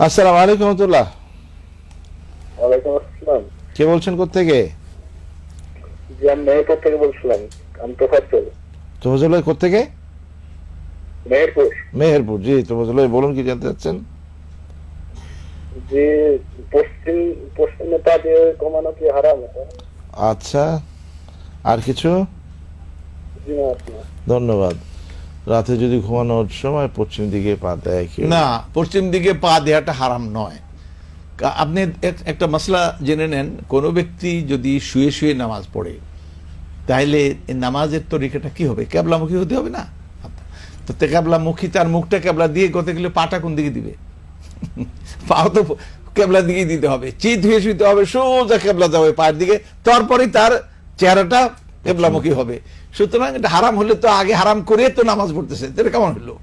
আসসালামু আলাইকুম রহমতুল্লাহ। ওয়ালাইকুম আসসালাম। কে বলছেন কোত্থেকে? জি, আমি মেহেরপুর থেকে বলছিলাম। আমি তোফাজ্জল। তোফাজ্জল ভাই কোত্থেকে? মেহেরপুর। মেহেরপুর। জি তোফাজ্জল ভাই বলুন, কি জানতে চাচ্ছেন? যে পশ্চিমে পা দিয়ে কমানো কি হারাম? আচ্ছা, আর কিছু? জি না, আপনি ধন্যবাদ। রাতে যদি ঘুমানোর সময় পশ্চিম দিকে পা দেয় কেউ? না, পশ্চিম দিকে পা দেওয়াটা হারাম নয়। আপনি একটা মশলা জেনে নেন, কোনো ব্যক্তি যদি শুয়ে শুয়ে নামাজ পড়ে, তাহলে এই নামাজের তরিকাটা কি হবে? ক্যাবলামুখী হতে হবে না? তো ক্যাবলামুখী, তার মুখটা ক্যাবলা দিয়ে করতে গেলে পাটা কোন দিকে দিবে? পাও তো ক্যাবলা দিকে দিতে হবে। চিত হয়ে শুতে হবে, সোজা ক্যাবলা যাবে পায়ের দিকে, তারপরে তার চেহারাটা ক্যাবলামুখী হবে। সুতরাং এটা হারাম হলে তো আগে হারাম করে তো নামাজ পড়তেছে, এটা কেমন হলো?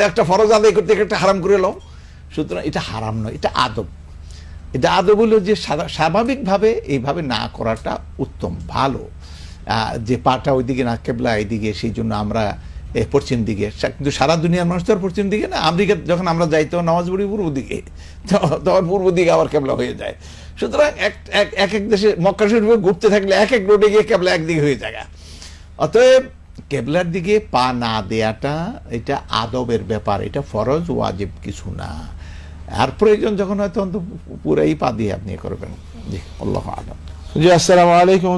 একটা ফরজ আদায় করতে একটা হারাম করে এলো। সুতরাং এটা হারাম নয়, এটা আদব। এটা আদব হলো যে স্বাভাবিকভাবে এইভাবে না করাটা উত্তম, ভালো। যে পাটা ওইদিকে না, কেবলা এইদিকে, সেই জন্য আমরা পশ্চিম দিকে। কিন্তু সারা দুনিয়ার মানুষ তো আর পশ্চিম দিকে না। আমেরিকা যখন আমরা যাই তো নামাজ পড়ি পূর্ব দিকে, তখন পূর্ব দিকে আবার কেবলা হয়ে যায়। সুতরাং এক এক দেশে মক্কা শরীফে ঘুরতে থাকলে এক এক রোডে গিয়ে কেবলা একদিকে হয়ে যায়। অতএব কেবলার দিকে পা না দেয়াটা এটা আদবের ব্যাপার, এটা ফরজ ওয়াজিব কিছু না। আর প্রয়োজন যখন হয় তখন তো পুরাই পা দিয়ে আপনি করবেন। জি, আল্লাহু আ'লাম। জি, আসসালামু আলাইকুম।